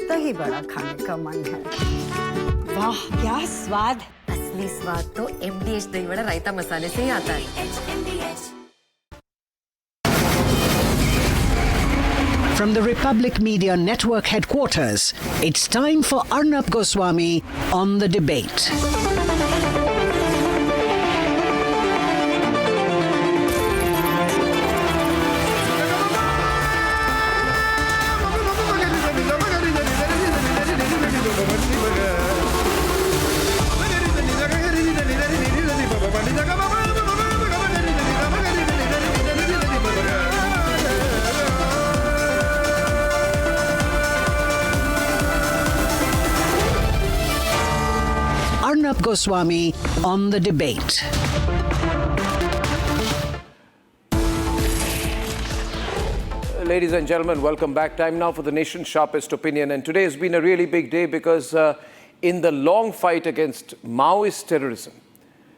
दही बड़ा खाने का मन है। वाह क्या स्वाद! असली स्वाद तो MDH दही बड़ा रायता मसाले से ही आता है। From the Republic Media Network headquarters, it's time for Arnab Goswami on the debate. Arnab Goswami on the debate. Ladies and gentlemen, welcome back. Time now for the nation's sharpest opinion. And today has been a really big day because in the long fight against Maoist terrorism,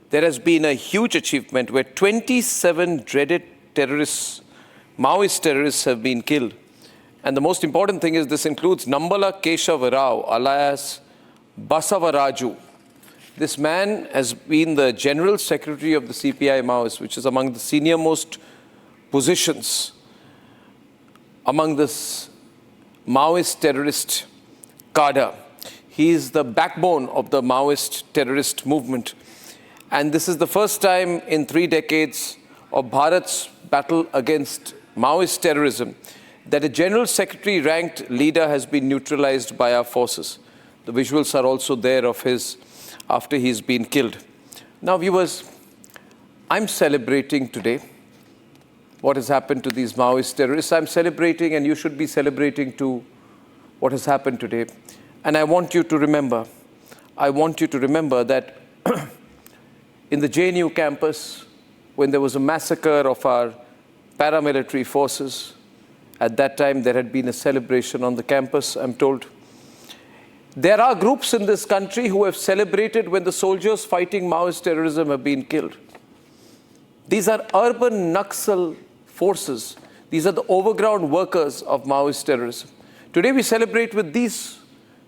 there has been a huge achievement where 27 dreaded terrorists, Maoist terrorists, have been killed. And the most important thing is this includes Nambala Keshava Rao, alias Basavaraju. This man has been the General Secretary of the CPI Maoists, which is among the senior most positions among this Maoist terrorist cadre. He is the backbone of the Maoist terrorist movement. And this is the first time in 3 decades of Bharat's battle against Maoist terrorism that a General Secretary ranked leader has been neutralized by our forces. The visuals are also there of his after he's been killed. Now, viewers, I'm celebrating today what has happened to these Maoist terrorists. I'm celebrating, and you should be celebrating too, what has happened today. And I want you to remember that in the JNU campus, when there was a massacre of our paramilitary forces, at that time there had been a celebration on the campus, I'm told. There are groups in this country who have celebrated when the soldiers fighting Maoist terrorism have been killed. These are urban Naxal forces. These are the overground workers of Maoist terrorism. Today we celebrate with these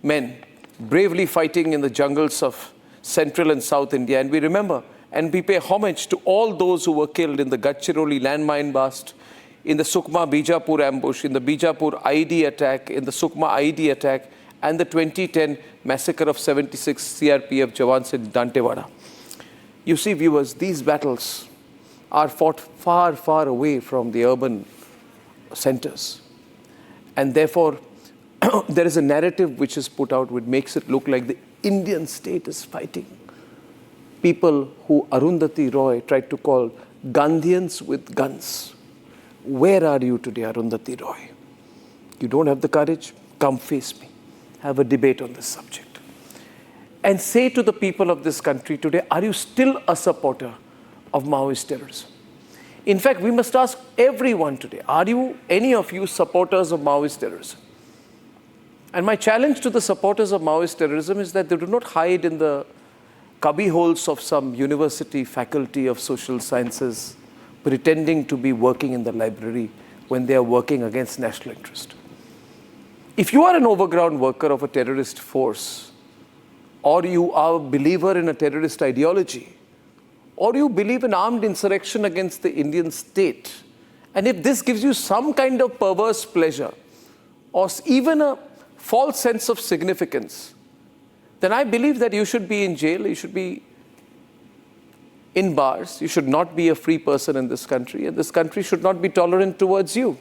men bravely fighting in the jungles of central and south India. And we remember and we pay homage to all those who were killed in the Gadchiroli landmine blast, in the Sukma Bijapur ambush, in the Bijapur IED attack, in the Sukma IED attack, and the 2010 massacre of 76 CRPF jawans in Dantewada. You see, viewers, these battles are fought far, far away from the urban centers. And therefore, there is a narrative which is put out which makes it look like the Indian state is fighting people who Arundhati Roy tried to call Gandhians with guns. Where are you today, Arundhati Roy? You don't have the courage? Come face me. Have a debate on this subject. And say to the people of this country today, are you still a supporter of Maoist terrorism? In fact, we must ask everyone today, are you, any of you, supporters of Maoist terrorism? And my challenge to the supporters of Maoist terrorism is that they do not hide in the cubby holes of some university faculty of social sciences pretending to be working in the library when they are working against national interest. If you are an overground worker of a terrorist force, or you are a believer in a terrorist ideology, or you believe in armed insurrection against the Indian state, and if this gives you some kind of perverse pleasure, or even a false sense of significance, then I believe that you should be in jail, you should be in bars, you should not be a free person in this country, and this country should not be tolerant towards you.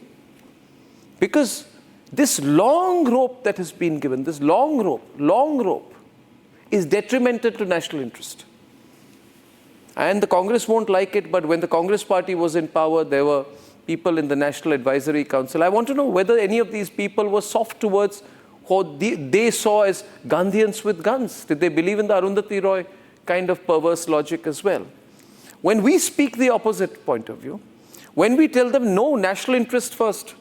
Because this long rope that has been given, this long rope, is detrimental to national interest. And the Congress won't like it, but when the Congress party was in power, there were people in the National Advisory Council. I want to know whether any of these people were soft towards what they saw as Gandhians with guns. Did they believe in the Arundhati Roy kind of perverse logic as well? When we speak the opposite point of view, when we tell them, no, national interest first,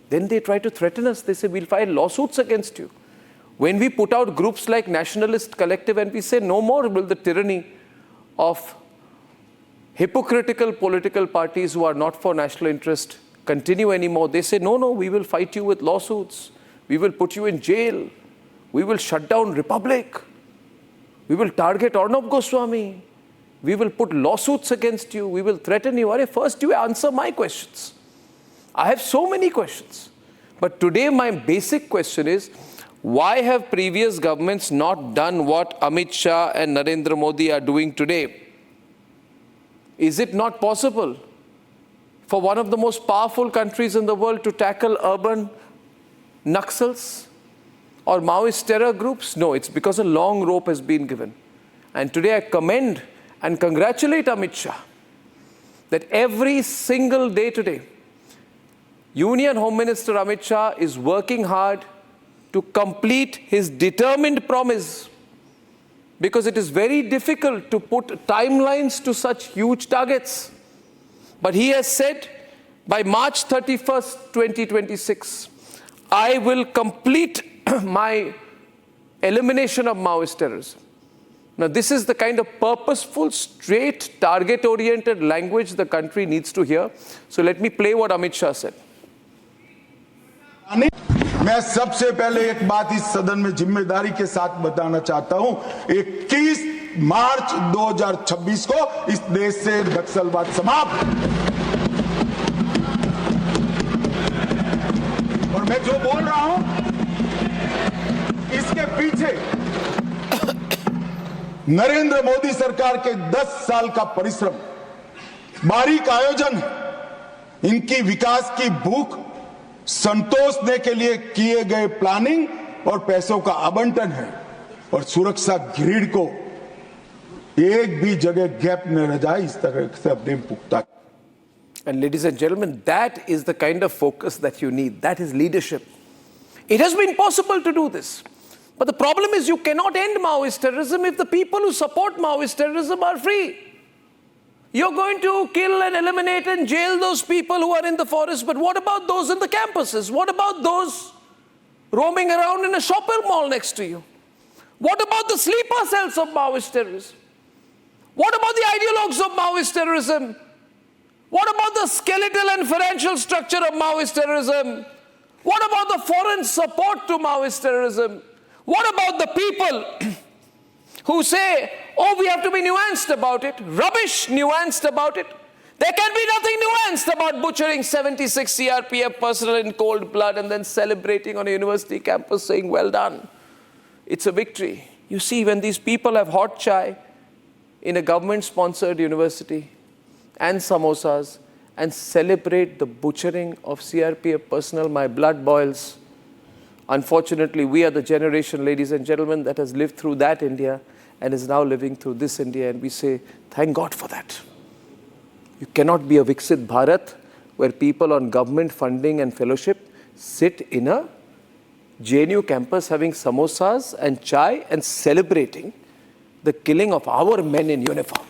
then they try to threaten us. They say, we'll file lawsuits against you. When we put out groups like Nationalist Collective and we say, no more will the tyranny of hypocritical political parties who are not for national interest continue anymore. They say, no, we will fight you with lawsuits. We will put you in jail. We will shut down Republic. We will target Arnab Goswami. We will put lawsuits against you. We will threaten you. First you answer my questions. I have so many questions. But today my basic question is, why have previous governments not done what Amit Shah and Narendra Modi are doing today? Is it not possible for one of the most powerful countries in the world to tackle urban naxals or Maoist terror groups? No, it's because a long rope has been given. And today I commend and congratulate Amit Shah that every single day today, Union Home Minister Amit Shah is working hard to complete his determined promise, because it is very difficult to put timelines to such huge targets. But he has said, by March 31st, 2026, I will complete my elimination of Maoist terrorism. Now, this is the kind of purposeful, straight, target-oriented language the country needs to hear. So let me play what Amit Shah said. मैं सबसे पहले एक बात इस सदन में जिम्मेदारी के साथ बताना चाहता हूं, 21 मार्च 2026 को इस देश से नक्सलवाद समाप्त। और मैं जो बोल रहा हूं, इसके पीछे नरेंद्र मोदी सरकार के 10 साल का परिश्रम, बारीक आयोजन, इनकी विकास की भूख संतोषने के लिए किए गए प्लानिंग और पैसों का आवंटन है। और सुरक्षा ग्रिड को एक भी जगह गैप न रह जाए, इस तरह से अपने पुख्ता। And ladies and gentlemen, that is the kind of focus that you need. That is leadership. It has been possible to do this. But the problem is you cannot end Maoist terrorism if the people who support Maoist terrorism are free. You're going to kill and eliminate and jail those people who are in the forest. But what about those in the campuses? What about those roaming around in a shopping mall next to you? What about the sleeper cells of Maoist terrorism? What about the ideologues of Maoist terrorism? What about the skeletal and financial structure of Maoist terrorism? What about the foreign support to Maoist terrorism? What about the people who say, oh, we have to be nuanced about it, rubbish nuanced about it? There can be nothing nuanced about butchering 76 CRPF personnel in cold blood and then celebrating on a university campus saying, well done. It's a victory. You see, when these people have hot chai in a government-sponsored university and samosas and celebrate the butchering of CRPF personnel, my blood boils. Unfortunately, we are the generation, ladies and gentlemen, that has lived through that India and is now living through this India, and we say, thank God for that. You cannot be a Viksit Bharat where people on government funding and fellowship sit in a JNU campus having samosas and chai and celebrating the killing of our men in uniform.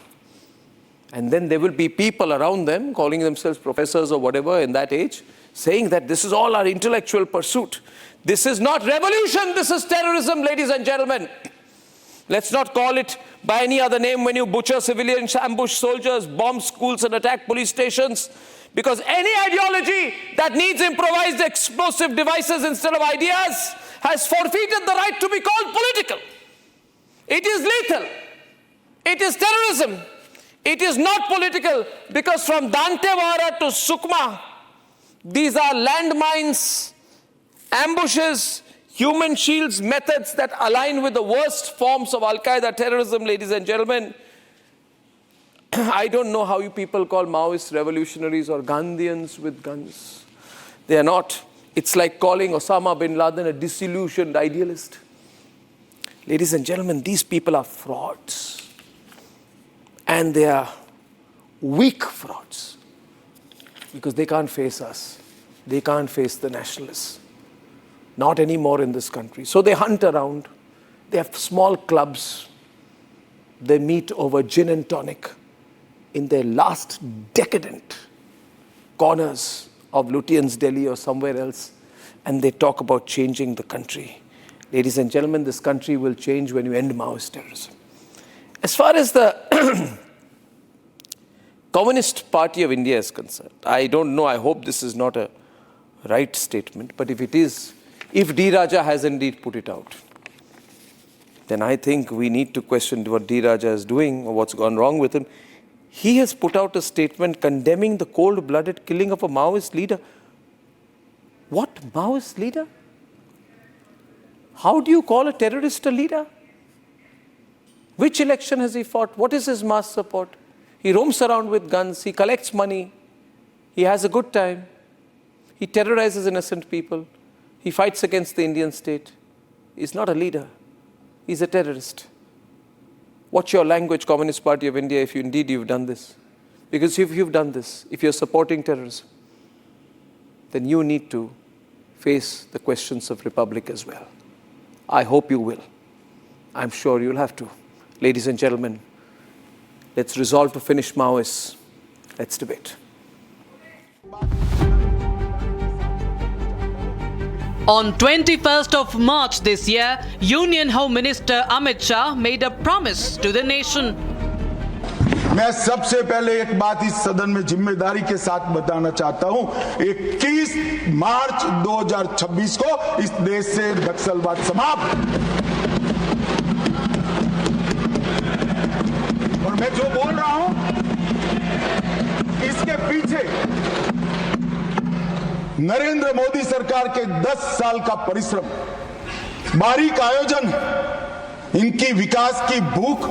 And then there will be people around them calling themselves professors or whatever in that age, saying that this is all our intellectual pursuit. This is not revolution, this is terrorism, ladies and gentlemen. Let's not call it by any other name when you butcher civilians, ambush soldiers, bomb schools and attack police stations. Because any ideology that needs improvised explosive devices instead of ideas has forfeited the right to be called political. It is lethal. It is terrorism. It is not political, because from Dantewada to Sukma, these are landmines, ambushes, human shields, methods that align with the worst forms of Al-Qaeda terrorism, ladies and gentlemen. I don't know how you people call Maoist revolutionaries or Gandhians with guns. They are not. It's like calling Osama bin Laden a disillusioned idealist. Ladies and gentlemen, these people are frauds. And they are weak frauds, because they can't face us. They can't face the nationalists. Not anymore in this country. So they hunt around. They have small clubs. They meet over gin and tonic in their last decadent corners of Lutyens, Delhi or somewhere else. And they talk about changing the country. Ladies and gentlemen, this country will change when you end Maoist terrorism. As far as the Communist Party of India is concerned, I don't know, I hope this is not a right statement, but if it is, if D. Raja has indeed put it out, then I think we need to question what D. Raja is doing or what's gone wrong with him. He has put out a statement condemning the cold-blooded killing of a Maoist leader. What Maoist leader? How do you call a terrorist a leader? Which election has he fought? What is his mass support? He roams around with guns. He collects money. He has a good time. He terrorizes innocent people. He fights against the Indian state. He's not a leader. He's a terrorist. What's your language, Communist Party of India, if you indeed you've done this? Because if you've done this, if you're supporting terrorism, then you need to face the questions of republic as well. I hope you will. I'm sure you'll have to. Ladies and gentlemen, let's resolve to finish Maoists. Let's debate. On 21st of March this year, Union Home Minister Amit Shah made a promise to the nation. मैं सबसे पहले एक बात इस सदन में जिम्मेदारी के साथ बताना चाहता हूं, 21 मार्च 2026 को इस देश से नक्सलवाद समाप्त। और मैं जो बोल रहा हूं, इसके पीछे नरेंद्र मोदी सरकार के 10 साल का परिश्रम, बारीक आयोजन, इनकी विकास की भूख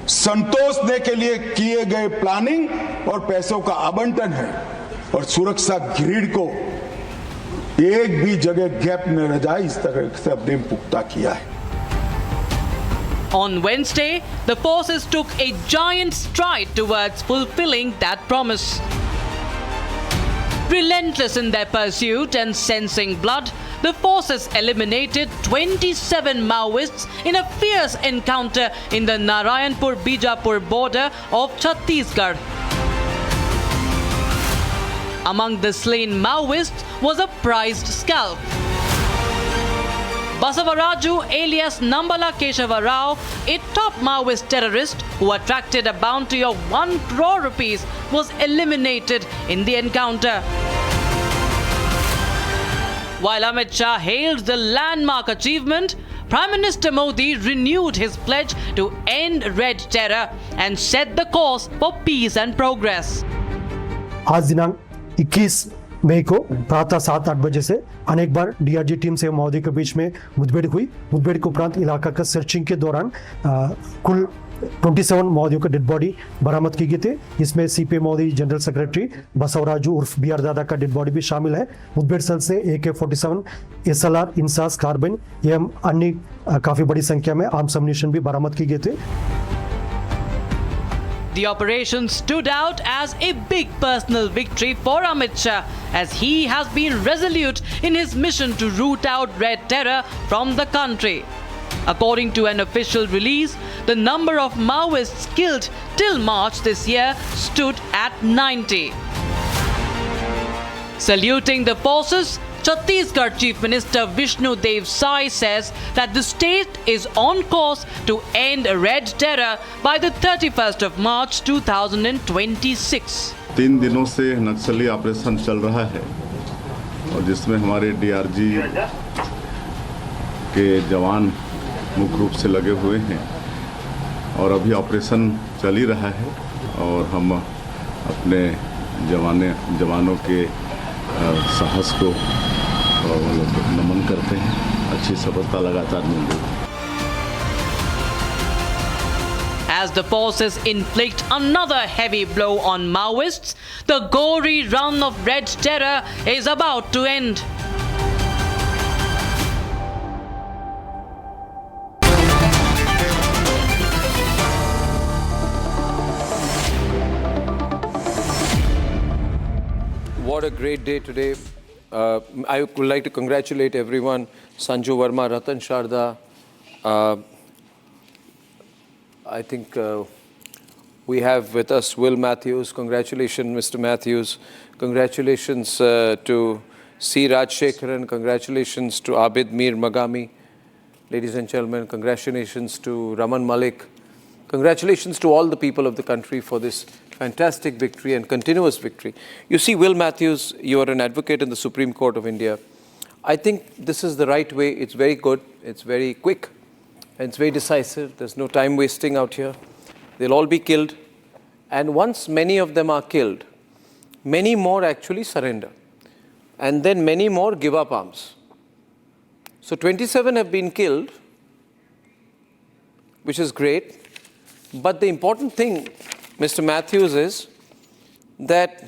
संतोषने के लिए किए गए प्लानिंग और पैसों का आवंटन है। और सुरक्षा ग्रिड को एक भी जगह गैप न रह जाए, इस तरह से हमने पुख्ता किया है। On Wednesday, the forces took a giant stride towards fulfilling that promise. Relentless in their pursuit and sensing blood, the forces eliminated 27 Maoists in a fierce encounter in the Narayanpur-Bijapur border of Chhattisgarh. Among the slain Maoists was a prized scalp. Basavaraju, alias Nambala Keshava Rao, a top Maoist terrorist who attracted a bounty of 1 crore rupees, was eliminated in the encounter. While Amit Shah hailed the landmark achievement, Prime Minister Modi renewed his pledge to end red terror and set the course for peace and progress. आज दिनांक 21 मई को प्रातः 7-8 बजे से अनेक बार DRG team से माओवादी के बीच में मुठभेड़ हुई। मुठभेड़ के उपरांत इलाका का सर्चिंग के दौरान कुल 27 माओवादियों का डेड बॉडी बरामद की गई थी। इसमें सीपीएम माओवादी जनरल सेक्रेटरी बसवराजू उर्फ बीआर दादा का डेड बॉडी भी शामिल है। मुठभेड़ स्थल से AK-47, SLR, इंसास, कार्बाइन एवं अन्य काफी बड़ी संख्या में आर्म्स अम्युनिशन भी बरामद की गई थी। The operation stood out as a big personal victory for Amit Shah, as he has been resolute in his mission to root out red terror from the country. According to an official release, the number of Maoists killed till March this year stood at 90. Saluting the forces, Chhattisgarh Chief Minister Vishnu Dev Sai says that the state is on course to end red terror by the 31st of March 2026. 3 दिनों से नक्सली operation चल रहा है और जिसमें हमारे DRG के जवान मुख्य रूप से लगे हुए हैं और अभी ऑपरेशन चल ही रहा है और हम अपने जवानों के साहस को नमन करते हैं। अच्छी सफलता लगातार मिल रही है। As the forces inflict another heavy blow on Maoists, the gory run of red terror is about to end. What a great day today. I would like to congratulate everyone, Sanju Verma, Ratan Sharda. I think we have with us Will Matthews. Congratulations, Mr. Matthews. Congratulations to C. Rajshekharan. Congratulations to Abid Mir Magami. Ladies and gentlemen, congratulations to Raman Malik. Congratulations to all the people of the country for this fantastic victory and continuous victory. You see, Will Matthews, you are an advocate in the Supreme Court of India. I think this is the right way. It's very good. It's very quick. And it's very decisive. There's no time wasting out here. They'll all be killed. And once many of them are killed, many more actually surrender. And then many more give up arms. So 27 have been killed, which is great. But the important thing, Mr. Matthews, is that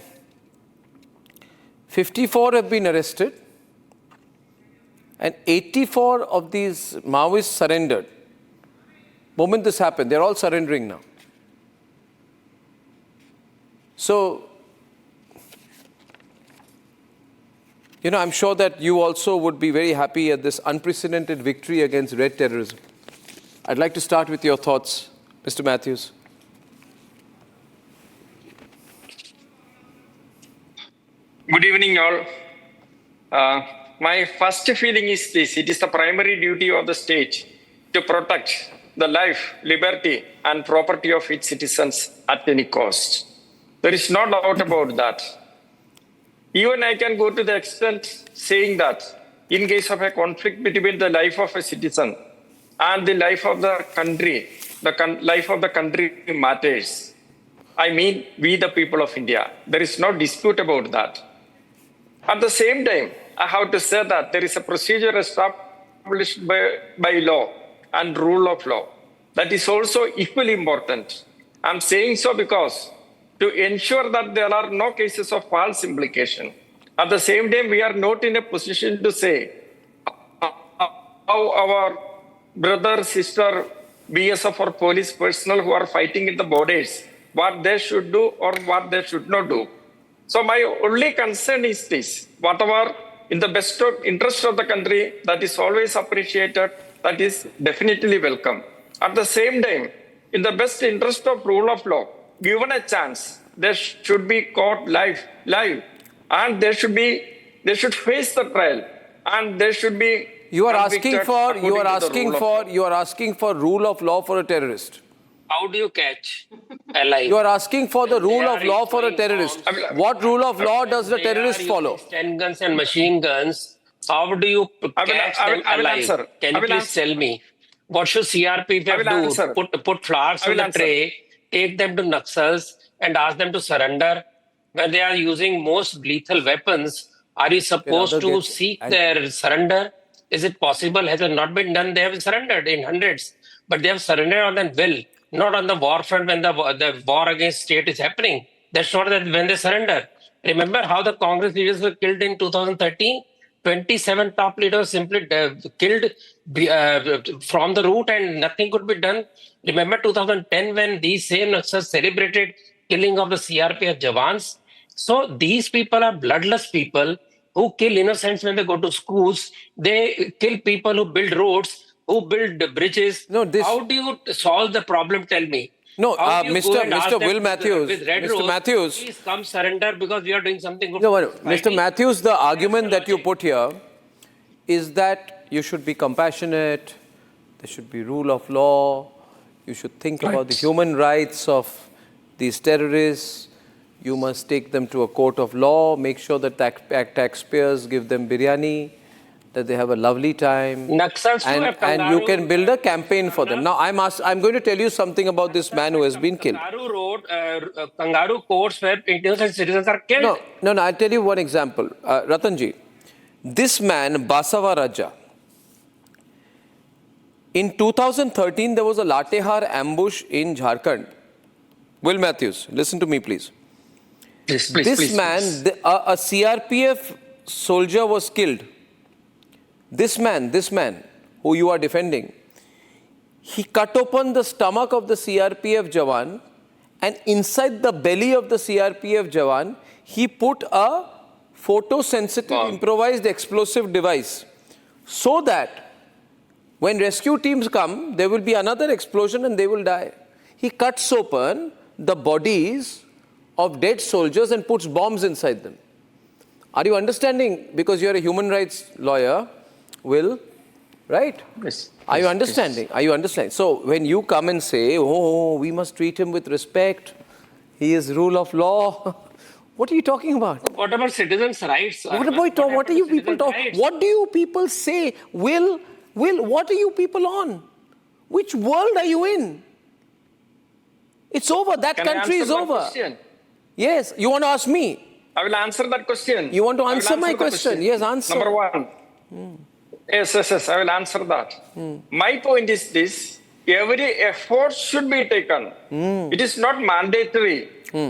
54 have been arrested and 84 of these Maoists surrendered. The moment this happened, they're all surrendering now. So, you know, I'm sure that you also would be very happy at this unprecedented victory against red terrorism. I'd like to start with your thoughts, Mr. Matthews. Good evening, all. My first feeling is this: it is the primary duty of the state to protect the life, liberty, and property of its citizens at any cost. There is no doubt about that. Even I can go to the extent saying that in case of a conflict between the life of a citizen and the life of the country, life of the country matters. I mean, we the people of India. There is no dispute about that. At the same time, I have to say that there is a procedure established by law and rule of law. That is also equally important. I'm saying so because to ensure that there are no cases of false implication. At the same time, we are not in a position to say how our brother, sister, BSF or police personnel who are fighting in the borders, what they should do or what they should not do. So my only concern is this: whatever in the best interest of the country, that is always appreciated, that is definitely welcome. At the same time, in the best interest of rule of law, given a chance, they should be caught live, and they should face the trial, and they should be. You are asking for rule of law for a terrorist. How do you catch a lie? You are asking for the rule of law for a terrorist. What rule of law does the terrorist follow? Stun guns and machine guns. How do you catch them alive? Can you please tell me? What should CRPF do? Put flowers on the tray, take them to Naxals and ask them to surrender? When they are using most lethal weapons, are you supposed to seek their surrender? Is it possible? Has it not been done? They have surrendered in hundreds, but they have surrendered on their will, not on the war front when the war against state is happening. That's not that when they surrender. Remember how the Congress leaders were killed in 2013? 27 top leaders simply killed from the root and nothing could be done. Remember 2010 when these same Naxals celebrated killing of the CRPF jawans? So these people are bloodless people who kill innocents when they go to schools. They kill people who build roads, who build bridges. No, how do you solve the problem? Tell me. No, Mr. Will Matthews, Mr. Matthews, please come surrender because we are doing something good. No, Mr. Matthews, the argument that you put here is that you should be compassionate, there should be rule of law, you should think about the human rights of these terrorists, you must take them to a court of law, make sure that taxpayers give them biryani, that they have a lovely time, and you can build a campaign for them. Now, I'm going to tell you something about this man who has been killed. Kangaroo courts where innocent citizens are killed. No, I'll tell you one example. Ratanji, this man, Basavaraju, in 2013, there was a Latehar ambush in Jharkhand. Will Matthews, listen to me, please. This man, a CRPF soldier was killed. This man, who you are defending, he cut open the stomach of the CRPF Jawan, and inside the belly of the CRPF Jawan, he put a photosensitive improvised explosive device so that when rescue teams come, there will be another explosion and they will die. He cuts open the bodies of dead soldiers and puts bombs inside them. Are you understanding? Because you are a human rights lawyer, Will, right? Yes. Are you understanding? Yes. Are you understanding? So when you come and say, oh, we must treat him with respect, he is rule of law, what are you talking about? What about citizens' rights? What are you people talking? What do you people say? Will, what are you people on? Which world are you in? It's over. That country is over. Question? Yes. You want to ask me? I will answer that question. You want to answer my question? Yes, answer. Number one. Yes, I will answer that. My point is this. Every effort should be taken. It is not mandatory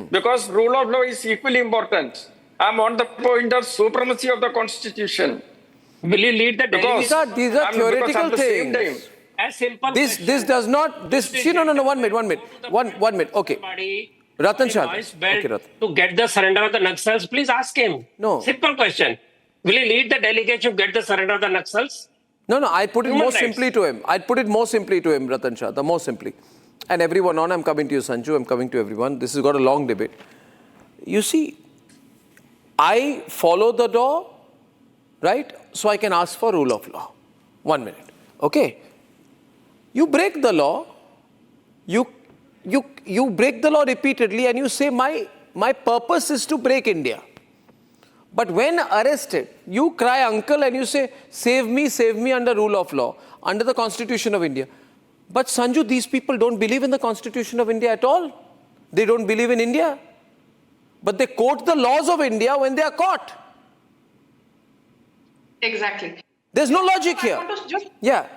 because rule of law is equally important. I'm on the point of supremacy of the Constitution. Will you lead the delegation? These are theoretical things. As simple This does not. No. 1 minute. One minute. Okay. Ratan Shah. Okay, Ratan. To get the surrender of the Naxals, please ask him. No. Simple question. Will he lead the delegation to get the surrender of the Naxals? No. I put it more simply to him. Ratan Shah. The more simply. And everyone on, I'm coming to you, Sanju. I'm coming to everyone. This has got a long debate. You see, I follow the law, right? So I can ask for rule of law. 1 minute. Okay. You break the law. You break the law repeatedly and you say, my purpose is to break India. But when arrested, you cry uncle and you say, save me under rule of law, under the Constitution of India. But Sanju, these people don't believe in the Constitution of India at all. They don't believe in India. But they quote the laws of India when they are caught. Exactly. There's no logic here. Yeah.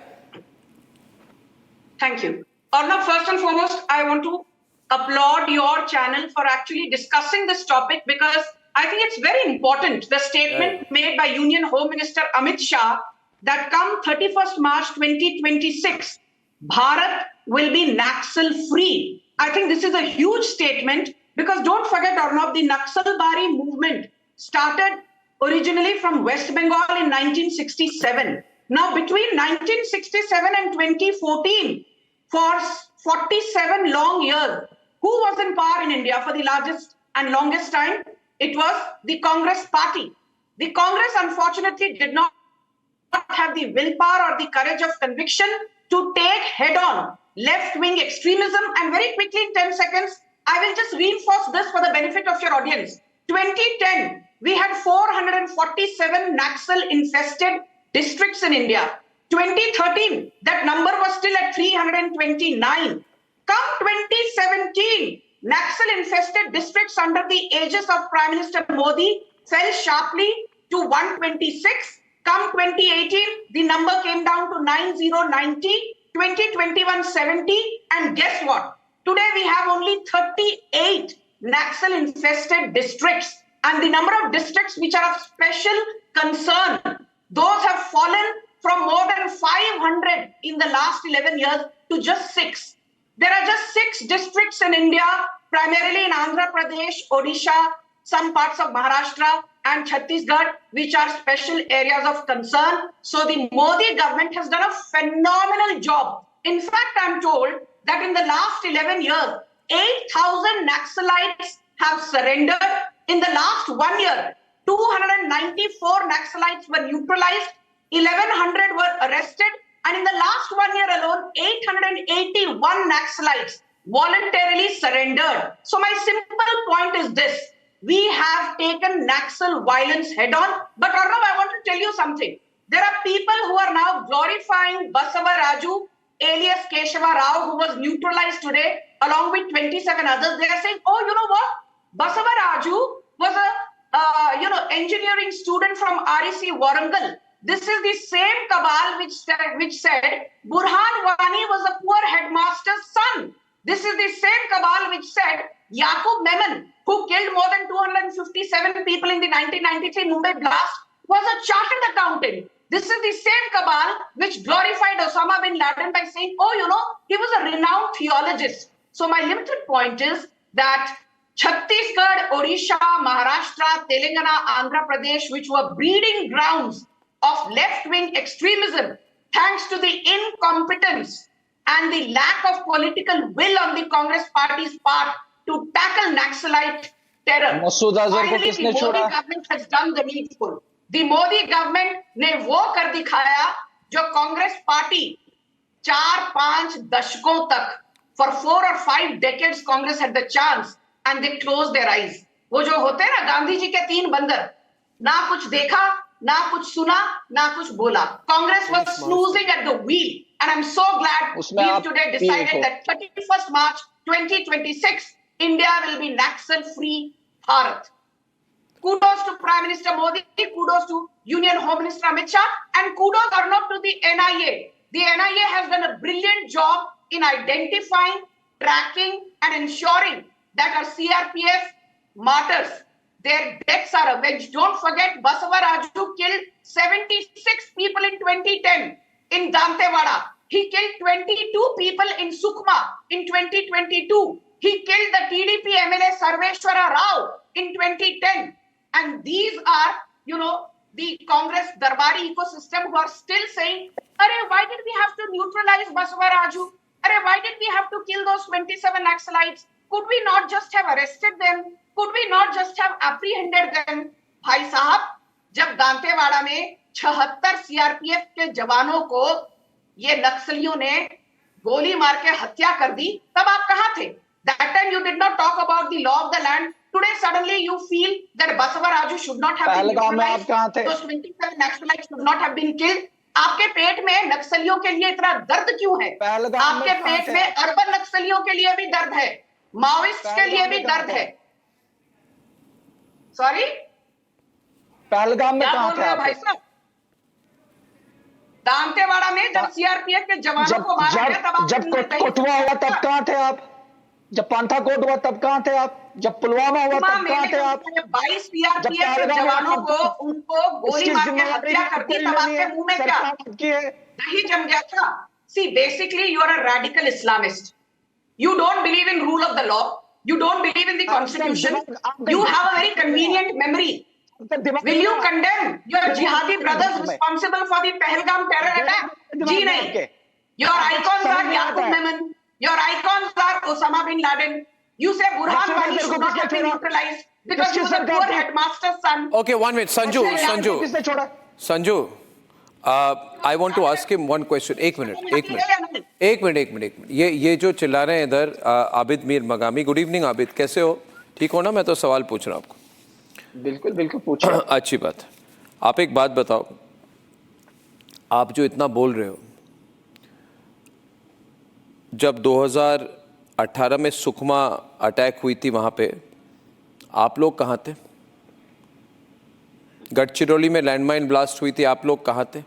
Thank you. Arnab, first and foremost, I want to applaud your channel for actually discussing this topic because I think it's very important. The statement made by Union Home Minister Amit Shah that come 31st March 2026, Bharat will be Naxal free. I think this is a huge statement because don't forget, Arnab, the Naxalbari movement started originally from West Bengal in 1967. Now, between 1967 and 2014, for 47 long years, who was in power in India for the largest and longest time? It was the Congress party. The Congress, unfortunately, did not have the willpower or the courage of conviction to take head-on left-wing extremism. And very quickly, in 10 seconds, I will just reinforce this for the benefit of your audience. 2010, we had 447 Naxal-infested districts in India. 2013, that number was still at 329. Come 2017, Naxal-infested districts under the aegis of Prime Minister Modi fell sharply to 126. Come 2018, the number came down to 9090, 2021 70, and guess what? Today we have only 38 Naxal-infested districts, and the number of districts which are of special concern, those have fallen from more than 500 in the last 11 years to just 6. There are just 6 districts in India, primarily in Andhra Pradesh, Odisha, some parts of Maharashtra and Chhattisgarh, which are special areas of concern. So the Modi government has done a phenomenal job. In fact, I'm told that in the last 11 years, 8,000 Naxalites have surrendered. In the last 1 year, 294 Naxalites were neutralized, 1,100 were arrested, and in the last 1 year alone, 881 Naxalites voluntarily surrendered. So my simple point is this. We have taken Naxal violence head on. But Arnab, I want to tell you something. There are people who are now glorifying Basavaraju, alias Keshava Rao, who was neutralized today, along with 27 others. They are saying, oh, you know what? Basavaraju was a engineering student from REC Warangal. This is the same cabal which said Burhan Wani was a poor headmaster's son. This is the same cabal which said Yaqub Memon, who killed more than 257 people in the 1993 Mumbai blast, was a chartered accountant. This is the same cabal which glorified Osama bin Laden by saying, oh, he was a renowned theologist. So my limited point is that Chhattisgarh, Odisha, Maharashtra, Telangana, Andhra Pradesh, which were breeding grounds of left-wing extremism, thanks to the incompetence and the lack of political will on the Congress party's part to tackle Naxalite terror. Finally, the Modi government has done the needful. The Modi government ने वो कर दिखाया जो Congress party 4-5 दशकों तक, for 4 or 5 decades, Congress had the chance and they closed their eyes. वो जो होते हैं ना गांधी जी के 3 बंदर, ना कुछ देखा, ना कुछ सुना, ना कुछ बोला. Congress was snoozing at the wheel And I'm so glad we've today decided that 31st March 2026, India will be Naxal-free Bharat. Kudos to Prime Minister Modi, kudos to Union Home Minister Amit Shah, and kudos, Arnab, to the NIA. The NIA has done a brilliant job in identifying, tracking, and ensuring that our CRPF martyrs, their deaths are avenged. Don't forget, Basavaraju killed 76 people in 2010 in Dantewada. He killed 22 people in Sukhma in 2022. He killed the TDP MLA Sarveshwara Rao in 2010. And these are, the Congress Darbari ecosystem who are still saying, why did we have to neutralize Basavaraju? Why did we have to kill those 27 Naxalites? Could we not just have arrested them? Could we not just have apprehended them? भाई साहब, जब दांतेवाड़ा में 76 CRPF के जवानों को ये नक्सलियों ने गोली मार के हत्या कर दी, तब आप कहां थे? That time you did not talk about the law of the land. Today suddenly you feel that Basavaraju should not have been neutralized. Those 27 Naxalites should not have been killed. आपके पेट में नक्सलियों के लिए इतना दर्द क्यों है? आपके पेट में अर्बन नक्सलियों के लिए भी दर्द है, माओइस्ट के लिए भी दर्द है. सॉरी, पहलगाम में कहां थे भाई साहब? दांतेवाड़ा में जब सीआरपीएफ के जवानों को मारा गया तब जब कोटवा हुआ तब कहां थे आप? जब पांथाकोट हुआ तब कहां थे आप? जब पुलवामा हुआ तब कहां थे आप? 22 सीआरपीएफ के जवानों को उनको गोली मार के हत्या कर दी, तब आपके मुंह में क्या दही जम गया था? See, basically you are a radical Islamist. You don't believe in rule of the law. You don't believe in the constitution. You have a very convenient memory. Will you condemn your jihadi brothers responsible for the Pahalgam terror attack? जी नहीं. Your icons are Yaqub Memon. Your icons are Osama bin Laden. You say Burhan Wali should not have been neutralized because he was a poor headmaster's son. Okay, 1 minute. Sanju, I want to ask him one question. एक minute. ये जो चिल्ला रहे हैं इधर Abid Mir मगामी. Good evening Abid, कैसे हो? ठीक हो ना? मैं तो सवाल पूछ रहा हूँ आपको. बिल्कुल पूछो. अच्छी बात. आप एक बात बताओ, आप जो इतना बोल रहे हो, जब 2018 में सुकमा अटैक हुई थी वहां पे आप लोग कहाँ थे? गढ़चिरौली में लैंडमाइन ब्लास्ट हुई थी, आप लोग कहाँ थे?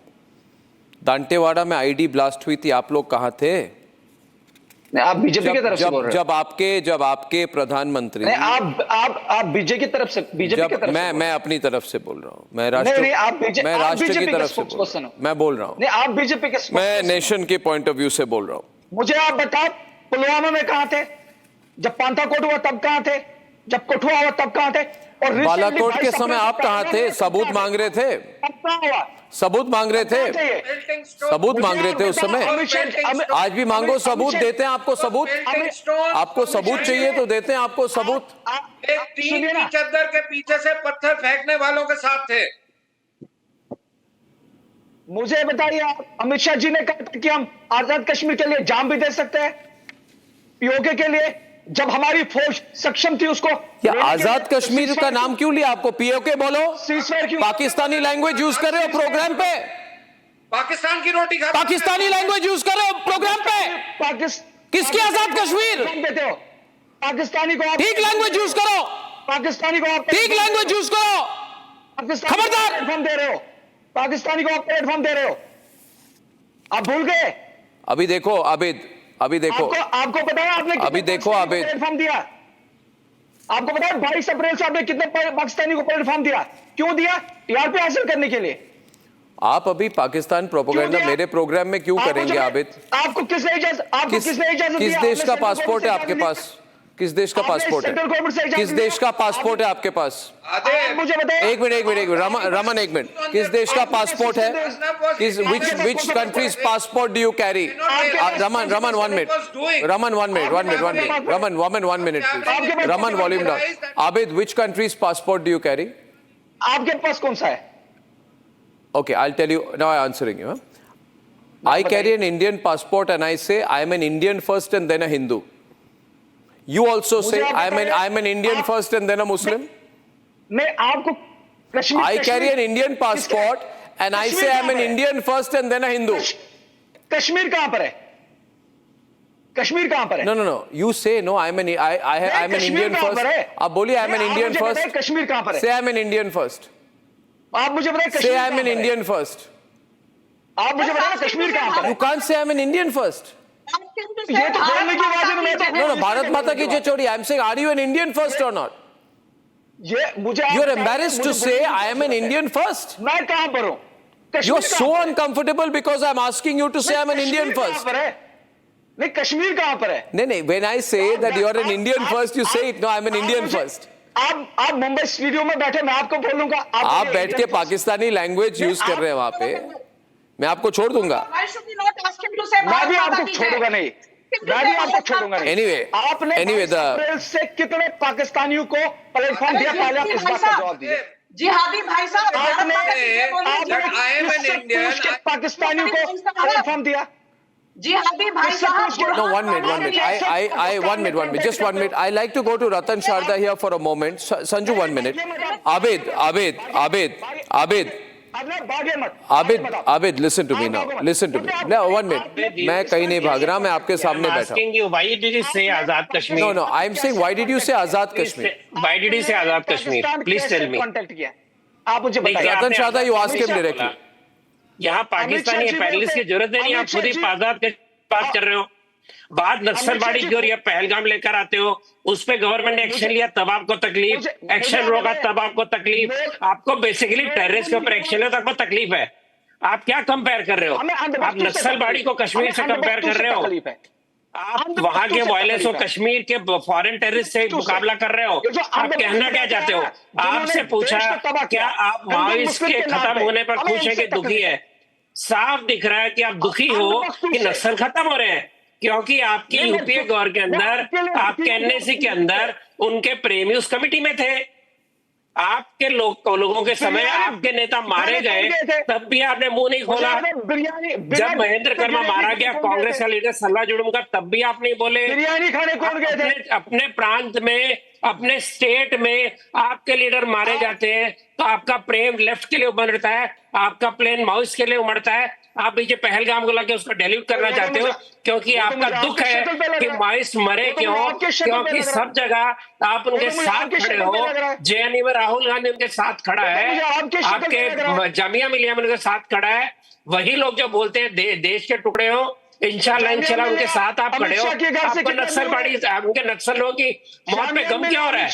दांतेवाड़ा में आईडी ब्लास्ट हुई थी, आप लोग कहाँ थे? आप बीजेपी की तरफ से बोल रहे हो? जब आपके प्रधानमंत्री आप बीजेपी की तरफ से मैं अपनी तरफ से बोल रहा हूँ. मैं राष्ट्र की तरफ से मैं बोल रहा हूँ. आप बीजेपी के, मैं नेशन के पॉइंट ऑफ व्यू से बोल रहा हूँ. मुझे आप बताओ, पुलवामा में कहां थे? जब पांथाकोट हुआ तब कहां थे? जब कोठवा हुआ तब कहां थे? और बालाकोट के समय आप कहां थे? सबूत मांग रहे थे. सबूत मांग रहे थे उस समय. आज भी मांगो, सबूत देते हैं आपको. आपको सबूत चाहिए तो देते हैं आपको सबूत. टीन की चद्दर के पीछे से पत्थर फेंकने वालों के साथ थे. मुझे बताइए, अमित शाह जी ने कहा कि हम आजाद कश्मीर के लिए जान भी दे सकते हैं, पीओके के लिए. जब हमारी फौज सक्षम थी उसको. आजाद कश्मीर का नाम क्यों लिया? आपको पीओके बोलो. पाकिस्तानी लैंग्वेज यूज कर रहे हो प्रोग्राम पे. पाकिस्तान की रोटी खा. पाकिस्तानी लैंग्वेज यूज कर रहे हो प्रोग्राम पे. किसकी आजाद कश्मीर? पाकिस्तानी को ठीक लैंग्वेज यूज करो. पाकिस्तानी को ठीक लैंग्वेज यूज करो. खबरदार. प्लेटफॉर्म दे रहे हो. पाकिस्तानी को आप प्लेटफॉर्म दे रहे हो. आप भूल गए? अभी देखो आबिद, आपको पता है आपने अभी देखो आबिद, प्लेटफॉर्म दिया. आपको पता है 22 अप्रैल से आपने कितने पाकिस्तानी को प्लेटफॉर्म दिया? क्यों दिया? टीआरपी हासिल करने के लिए. आप अभी पाकिस्तान प्रोपेगेंडा मेरे प्रोग्राम में क्यों करेंगे आबिद? आपको किसने इजाजत? किस देश का पासपोर्ट है आपके पास? किस देश का पासपोर्ट है? किस देश का पासपोर्ट है आपके पास? मुझे बताइए. एक मिनट रमन, एक मिनट. किस देश का पासपोर्ट है? which country's passport do you carry? Raman, 1 minute. Raman, 1 minute. Raman, 1 minute, please. Raman, volume down. Abid, which country's passport do you carry? आपके पास कौन सा है? Okay, I'll tell you. Now I'm answering you. I carry an Indian passport and I say I am an Indian first and then a Hindu. You also say I'm an Indian first and then a Muslim. I carry an Indian passport and I say I'm an Indian first and then a Hindu. Kashmir कहां पर है? कश्मीर कहां पर है? No. You say no. I'm an Indian first. आप बोलिए I'm an Indian first. Kashmir कहां पर है? Say I'm an Indian first. आप मुझे बताइए Kashmir Say I'm an Indian first. आप मुझे बताइए कश्मीर कहां पर है? You can't say I'm an Indian first. ये तो बोलने की बात है। मैं तो No. भारत माता की जय छोड़िए. I'm saying, are you an Indian first or not? ये मुझे You're embarrassed to say I am an Indian first. मैं कहां पर हूं? You're so uncomfortable because I'm asking you to say I'm an Indian first. नहीं, कश्मीर कहां पर है? नहीं. When I say that you're an Indian first, you say it. No, I'm an Indian first. आप मुंबई स्टूडियो में बैठे, मैं आपको बोलूंगा। आप बैठ के पाकिस्तानी लैंग्वेज यूज कर रहे हैं वहां पे, मैं आपको छोड़ दूंगा। मैं भी आपको छोड़ूंगा नहीं। Anyway, अप्रैल से कितने पाकिस्तानियों को प्लेटफॉर्म दिया? पहले आप इस बात का जवाब दीजिए। जिहादी भाई साहब, आपने पाकिस्तानियों को प्लेटफॉर्म दिया? जिहादी भाई साहब। No, 1 minute. Just 1 minute. I like to go to Ratan Sharda here for a moment. Sanju, 1 minute. Abid, listen to me now. Listen to me. No, 1 minute. मैं कहीं नहीं भाग रहा, मैं आपके सामने बैठा। Asking you, why did you say Azad Kashmir? No. I'm saying, why did you say Azad Kashmir? Why did you say Azad Kashmir? Please tell me. आप मुझे बताइए। Ratan Sharda, you ask him directly. यहाँ Pakistani panelist की जरूरत नहीं, आप खुद ही आजाद की बात कर रहे हो। बात नक्सलबाड़ी की और ये पहलगाम लेकर आते हो, उस पे गवर्नमेंट ने एक्शन लिया तब आपको तकलीफ, एक्शन रोका तब आपको तकलीफ। आपको बेसिकली टेररिस्ट के ऊपर एक्शन लिया तो आपको तकलीफ है। आप क्या कंपेयर कर रहे हो? आप नक्सलबाड़ी को कश्मीर से कंपेयर कर रहे हो। आप वहां के वायलेंस और कश्मीर के फॉरेन टेररिस्ट से मुकाबला कर रहे हो। आप कहना क्या चाहते हो? आपसे पूछा क्या आप माओइस्ट के खत्म होने पर खुश है कि दुखी है? साफ दिख रहा है कि आप दुखी हो कि नक्सल खत्म हो रहे हैं, क्योंकि आपकी यूपीए गौर के अंदर, आपके एनएसी के अंदर उनके प्रेमी उस कमेटी में थे। आपके लोगों के समय आपके नेता मारे गए तब भी आपने मुंह नहीं खोला। जब महेंद्र कर्मा मारा गया, कांग्रेस का लीडर सल्ला जुड़ूंगा, तब भी आप नहीं बोले। बिरयानी खाने कौन गए थे? अपने प्रांत में, अपने स्टेट में आपके लीडर मारे जाते हैं तो आपका प्रेम लेफ्ट के लिए उमड़ता है, आपका प्लेन माओइस्ट के लिए उमड़ता है। आप पीछे पहलगाम को लाके उसको डिलीट करना चाहते हो क्योंकि आपका दुख है कि माओइस्ट मरे क्यों, क्योंकि सब जगह आप उनके साथ खड़े हो। जेएनयू में राहुल गांधी उनके साथ खड़ा है, आपके जामिया मिलिया में उनके साथ खड़ा है। वही लोग जो बोलते हैं देश के टुकड़े हो, इंशाल्लाह उनके साथ आप खड़े हो। आपको नक्सलबाड़ी, उनके नक्सलों की मौत पे गम क्या हो रहा है?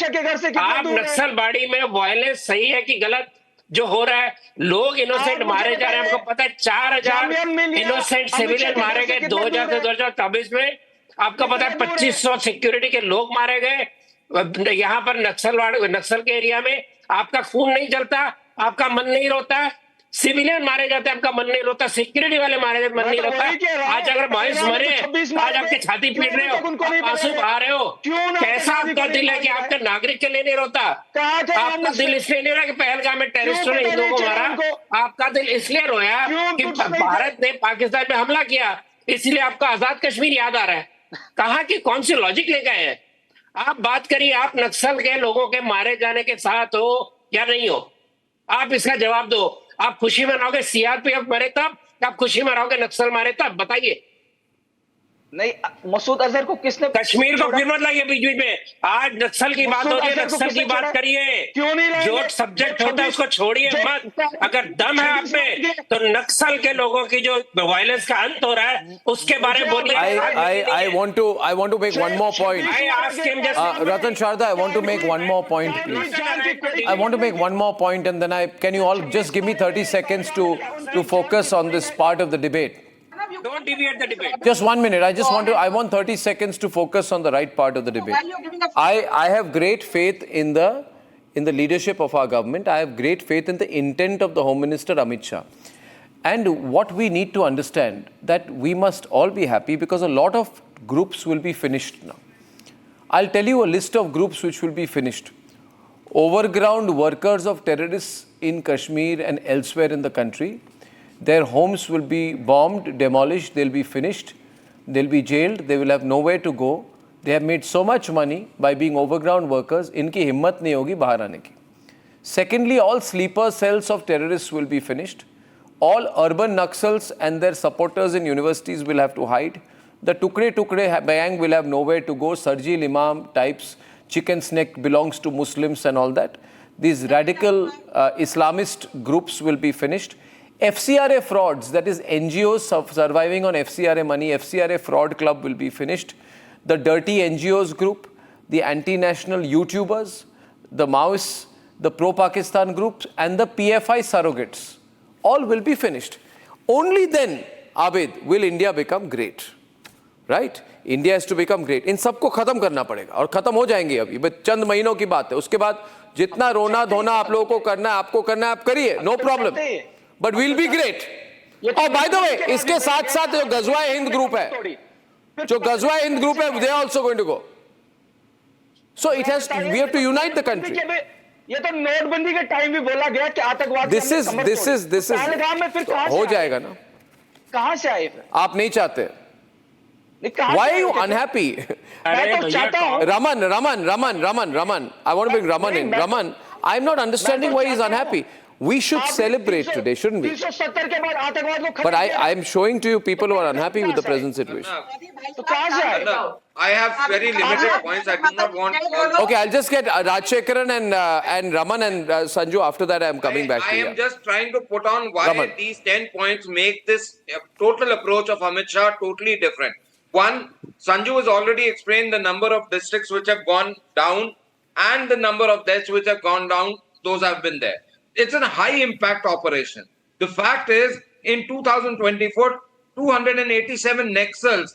आप नक्सलबाड़ी में वायलेंस सही है कि गलत जो हो रहा है? लोग इनोसेंट मारे जा रहे हैं। आपको पता है 4000 इनोसेंट सिविलियन मारे गए 2000 से 2024 में। आपको पता है 2500 सिक्योरिटी के लोग मारे गए। यहाँ पर नक्सल के एरिया में आपका खून नहीं जलता, आपका मन नहीं रोता। सिविलियन मारे जाते हैं, आपका मन नहीं रोता। सिक्योरिटी वाले मारे जाते, मन नहीं रोता। आज अगर माओइस्ट मरे, आज आपकी छाती पीट रहे हो, आप आंसू बहा रहे हो। कैसा आपका दिल है कि आपके नागरिक के लिए नहीं रोता? आपका दिल इसलिए नहीं रहा कि पहलगाम में टेररिस्टों ने हिंदुओं को मारा। आपका दिल इसलिए रोया कि भारत ने पाकिस्तान पे हमला किया, इसलिए आपको आजाद कश्मीर याद आ रहा है। कहाँ की कौन सी लॉजिक ले गए हैं आप? बात करिए, आप नक्सल के लोगों के मारे जाने के साथ हो या नहीं हो? आप इसका जवाब दो। आप खुशी मनाओगे सीआरपीएफ मरे तब, आप खुशी मनाओगे नक्सल मारे तब? बताइए। नहीं, मसूद अजहर को किसने कश्मीर को फिर मत लाइए बीच बीच में। आज नक्सल की बात हो रही है, नक्सल की बात करिए। क्यों नहीं? जो सब्जेक्ट होता है उसको छोड़िए मत। अगर दम है आप में तो नक्सल के लोगों की जो वायलेंस का अंत हो रहा है उसके बारे में बोलिए। I want to make one more point. Ratan Sharda, I want to make one more point, please. I want to make one more point, and then can you all just give me 30 seconds to focus on this part of the debate? Don't deviate the debate. Just 1 minute. I want 30 seconds to focus on the right part of the debate. I have great faith in the leadership of our government. I have great faith in the intent of the Home Minister Amit Shah. And what we need to understand that we must all be happy because a lot of groups will be finished now. I'll tell you a list of groups which will be finished. Overground workers of terrorists in Kashmir and elsewhere in the country. Their homes will be bombed, demolished, they'll be finished, they'll be jailed, they will have nowhere to go. They have made so much money by being overground workers, इनकी हिम्मत नहीं होगी बाहर आने की. Secondly, all sleeper cells of terrorists will be finished. All urban Naxals and their supporters in universities will have to hide. The Tukre gang will have nowhere to go. Sarjil Imam types, chicken snake belongs to Muslims and all that. These radical Islamist groups will be finished. FCRA frauds, that is NGOs surviving on FCRA money, FCRA fraud club will be finished. The dirty NGOs group, the anti-national YouTubers, the Maoists, the pro-Pakistan groups and the PFI surrogates, all will be finished. Only then, Abid, will India become great. Right? India has to become great. इन सबको खत्म करना पड़ेगा और खत्म हो जाएंगे अभी बस चंद महीनों की बात है. उसके बाद जितना रोना धोना आप लोगों को करना है, आपको करना है, आप करिए, no problem. But will be great. और बाय द वे, इसके साथ साथ जो गजवाए हिंद ग्रुप है, they are also going to go. So it has to, we have to unite the country. ये तो नोटबंदी के टाइम भी बोला गया कि आतंकवाद this is हो जाएगा ना. कहां से आए फिर? आप नहीं चाहते. Why are you unhappy? Raman. I want to bring Raman in. Raman, I'm not understanding why he's unhappy. We should celebrate today, shouldn't we? But I'm showing to you people who are unhappy with the present situation. I have very limited points. I do not want all. Okay, I'll just get Rajshekaran and Raman and Sanju. After that, I'm coming back to you. I am just trying to put on why these 10 points make this total approach of Amit Shah totally different. One, Sanju has already explained the number of districts which have gone down and the number of deaths which have gone down. Those have been there. It's a high impact operation. The fact is, in 2024, 287 Naxals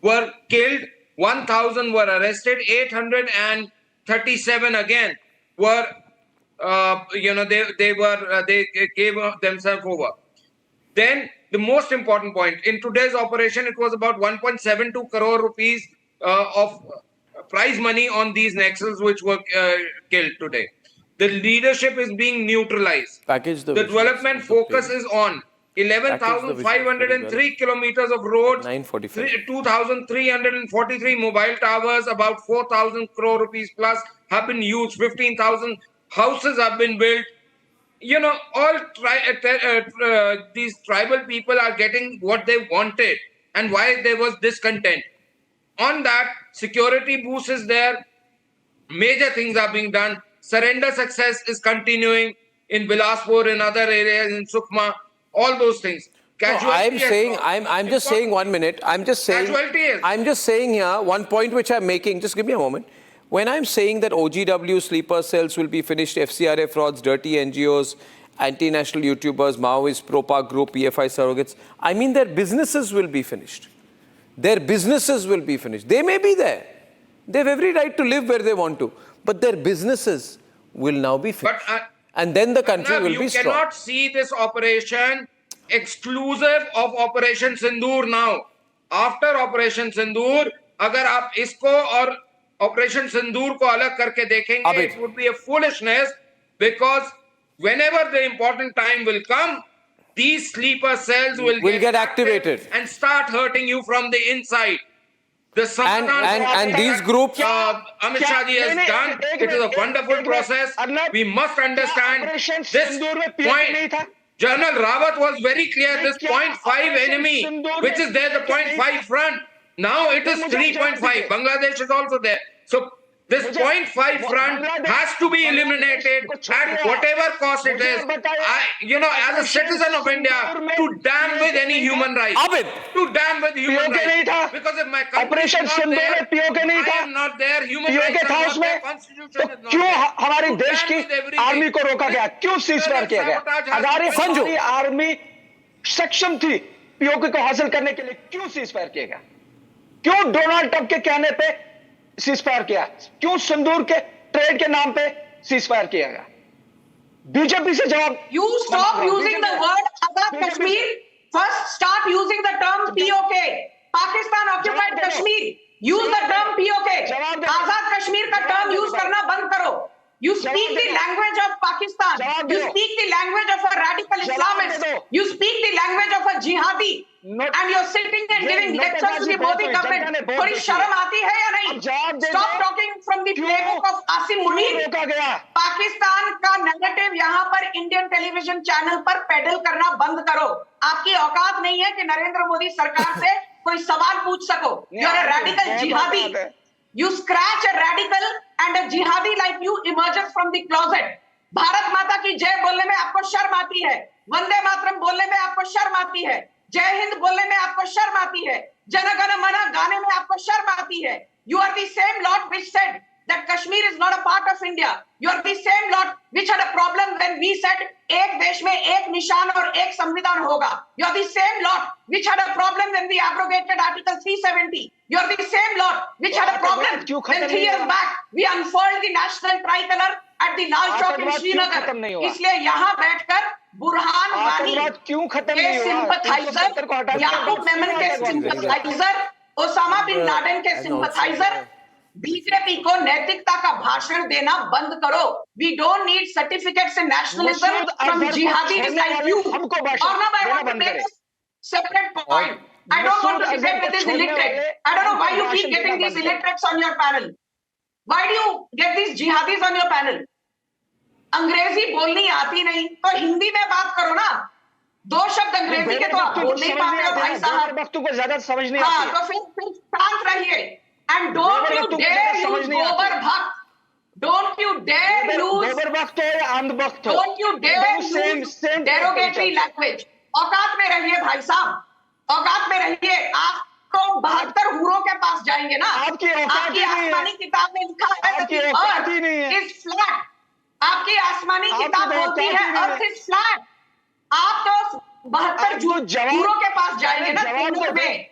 were killed, 1,000 were arrested, 837 again were, they gave themselves over. Then the most important point, in today's operation, it was about 1.72 crore rupees of prize money on these Naxals which were killed today. The leadership is being neutralized. The development focus is on 11,503 kilometers of roads, 2,343 mobile towers, about 4,000 crore rupees plus have been used, 15,000 houses have been built. You know, all these tribal people are getting what they wanted and why there was discontent. On that, security boost is there. Major things are being done. Surrender success is continuing in Bilaspur, in other areas, in Sukma, all those things. I'm just saying 1 minute. I'm just saying here one point which I'm making. Just give me a moment. When I'm saying that OGW sleeper cells will be finished, FCRA frauds, dirty NGOs, anti-national YouTubers, Maoist, Pro-Pak group, PFI surrogates, I mean their businesses will be finished. Their businesses will be finished. They may be there. They have every right to live where they want to. But their businesses will now be finished. And then the country will be strong. You cannot see this operation exclusive of Operation Sindoor now. After Operation Sindoor, agar aap isko aur Operation Sindoor ko alag karke dekhenge, it would be a foolishness, because whenever the important time will come, these sleeper cells will get activated and start hurting you from the inside. And these groups, Amit Shah ji has done. It is a wonderful process. We must understand this point. General Rawat was very clear. This 0.5 enemy, which is there, the 0.5 front. Now it is 3.5. Bangladesh is also there. So this 0.5 front has to be eliminated at whatever cost it is. As a citizen of India, to damn with any human rights. To damn with human rights. Because if my country is not there, I am not there, human rights are not there, constitution is not there. हमारे देश की army को रोका गया? क्यों ceasefire किया गया? अगर हमारी आर्मी सक्षम थी पीओके को हासिल करने के लिए, क्यों सीजफायर किया गया? क्यों डोनाल्ड ट्रंप के कहने पे सीजफायर किया? क्यों सिंदूर के ट्रेड के नाम पे सीजफायर किया गया? बीजेपी से जवाब. You stop using the word Azad Kashmir. First, start using the term POK. Pakistan occupied Kashmir. Use the term POK. Azad Kashmir का term use करना बंद करो. You speak the language of Pakistan. You speak the language of a radical Islamist. You speak the language of a jihadi. and you're sitting and giving lectures to the Modi government. थोड़ी शर्म आती है या नहीं? Stop talking from the playbook of Asim Munir. Pakistan का narrative यहाँ पर Indian television channel पर पेडल करना बंद करो. आपकी औकात नहीं है कि नरेंद्र मोदी सरकार से कोई सवाल पूछ सको. You're a radical jihadi. You scratch a radical and a jihadi like you emerges from the closet. Bharat माता की जय बोलने में आपको शर्म आती है. वंदे मातरम बोलने में आपको शर्म आती है. जय हिंद बोलने में आपको शर्म आती है. जनगण मन गाने में आपको शर्म आती है. You are the same lot which said that Kashmir is not a part of India. You are the same lot which had a problem when we said एक देश में एक निशान और एक संविधान होगा. You are the same lot which had a problem when we abrogated Article 370. You are the same lot which had a problem when 3 years back we unfurled the national tricolor at the Lal Chowk in Srinagar. इसलिए यहाँ बैठकर बुरहान वानी के sympathiser, याकूब मेमन के sympathiser, Osama bin Laden के sympathiser, BJP को नैतिकता का भाषण देना बंद करो. We don't need certificates in nationalism from jihadis like you. Arnab, I want to make a separate point. I don't want to debate with this illiterate. I don't know why you keep getting these illiterates on your panel. Why do you get these jihadis on your panel? अंग्रेजी बोलनी आती नहीं तो हिंदी में बात करो ना. 2 शब्द अंग्रेजी के तो आप बोल नहीं पाते हो भाई साहब. वक्तों को ज्यादा समझ नहीं आती. तो फिर शांत रहिए. And don't you dare use गोबर भक्त. Don't you dare use गोबर भक्त और अंध भक्त. Don't you dare use derogatory language. औकात में रहिए भाई साहब. औकात में रहिए. आप तो 72 हूरों के पास जाएंगे ना. आपकी आसमानी किताब में लिखा है कि अर्थ इज फ्लैट. आपकी आसमानी किताब बोलती है अर्थ इज फ्लैट. आप तो 72 हूरों के पास जाएंगे ना सिंगूर में.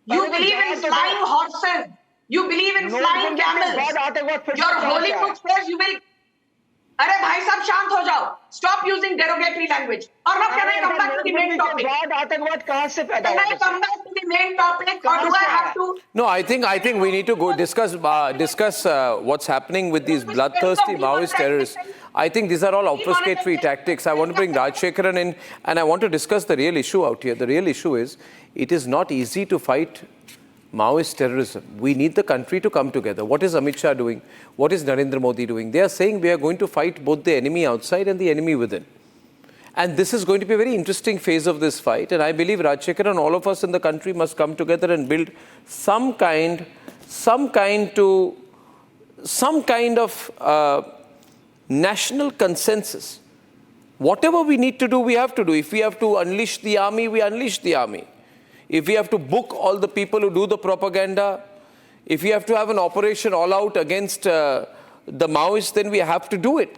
You believe in flying horses. You believe in flying camels. Your holy book says you will. अरे भाई साहब शांत हो जाओ. Stop using derogatory language. और now can I come back to the main topic? आतंकवाद कहाँ से पैदा हुआ? Can I come back to the main topic or do I have to? No, I think we need to go discuss what's happening with these bloodthirsty Maoist terrorists. I think these are all obfuscatory tactics. I want to bring Rajshekharan in and I want to discuss the real issue out here. The real issue is it is not easy to fight Maoist terrorism. We need the country to come together. What is Amit Shah doing? What is Narendra Modi doing? They are saying we are going to fight both the enemy outside and the enemy within. And this is going to be a very interesting phase of this fight. And I believe Rajshekharan and all of us in the country must come together and build some kind of national consensus. Whatever we need to do, we have to do. If we have to unleash the army, we unleash the army. If we have to book all the people who do the propaganda, if we have to have an operation all out against the Maoists, then we have to do it.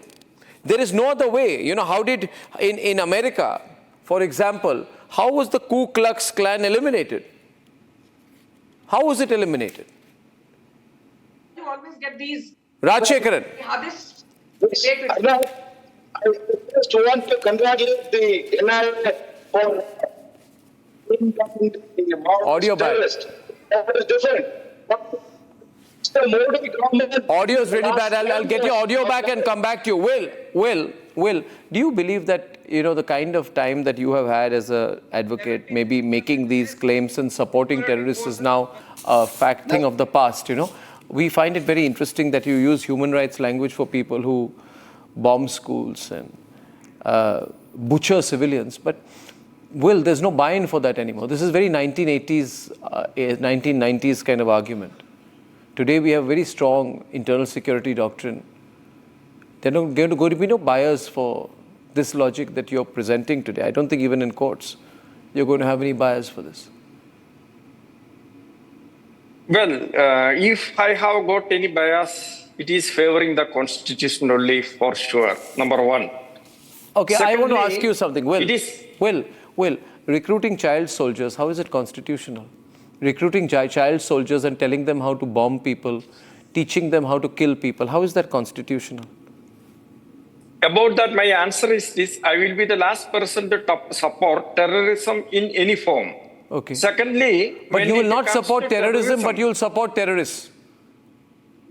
There is no other way. You know, how did, in America, for example, how was the Ku Klux Klan eliminated? How was it eliminated? You always get these... Rajshekharan. I just want to congratulate the NIA for audio back. That is different. The Modi government... Audio is really bad. I'll get your audio back and come back to you. Will, do you believe that, you know, the kind of time that you have had as an advocate, maybe making these claims and supporting terrorists is now a fact thing of the past, you know? We find it very interesting that you use human rights language for people who bomb schools and butcher civilians. But, Will, there's no buy-in for that anymore. This is very 1980s, 1990s kind of argument. Today we have very strong internal security doctrine. There are going to be no buyers for this logic that you're presenting today. I don't think even in courts you're going to have any buyers for this. Well, if I have got any bias, it is favoring the constitution only for sure, number one. Okay, secondly, I want to ask you something. Will, recruiting child soldiers, how is it constitutional? Recruiting child soldiers and telling them how to bomb people, teaching them how to kill people, how is that constitutional? About that, my answer is this. I will be the last person to support terrorism in any form. Okay. Secondly... But you will not support terrorism, but you will support terrorists.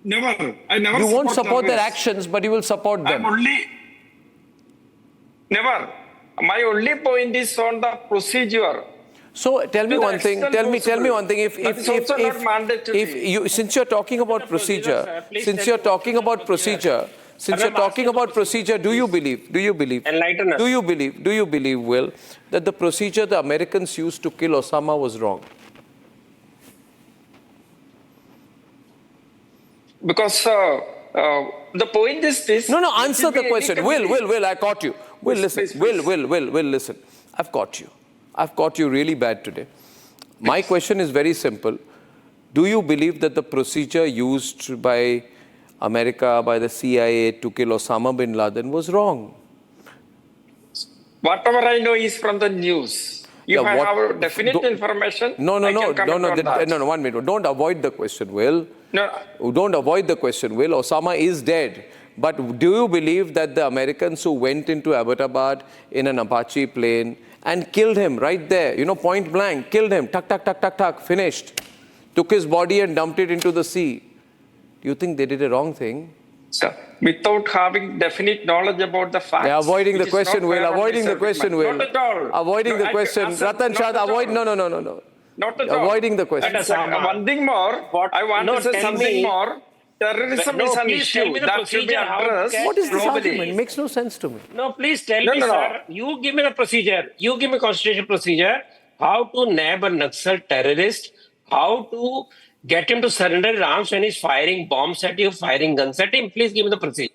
Never. I never You won't support their actions, but you will support them. Never. My only point is on the procedure. So tell me one thing. Tell me one thing. If you, since you're talking about procedure, since you're talking about procedure, do you believe? Enlighten us. Do you believe, Will, that the procedure the Americans used to kill Osama was wrong? Because the point is this. No, answer the question. Will, I caught you. Will, listen. Will, listen. I've caught you really bad today. My question is very simple. Do you believe that the procedure used by America, by the CIA to kill Osama bin Laden was wrong? Whatever I know is from the news. If I have definite information, No, 1 minute. Don't avoid the question, Will. No. Don't avoid the question, Will. Osama is dead. But do you believe that the Americans who went into Abbottabad in an Apache plane and killed him right there, point blank, killed him, tuck, finished, took his body and dumped it into the sea? Do you think they did a wrong thing? Sir, without having definite knowledge about the facts. Yeah, avoiding the question, Will. Avoiding the question, Will. Not at all. Avoiding the question. Ratan Shah, avoid. No. Not at all. Avoiding the question. One thing more. I want to say something more. Terrorism is an issue that should be addressed. What is this argument? It makes no sense to me. No, please tell me, sir. You give me the procedure. You give me constitutional procedure. How to nab a Naxal terrorist. How to get him to surrender his arms when he's firing bombs at you, firing guns at him. Please give me the procedure.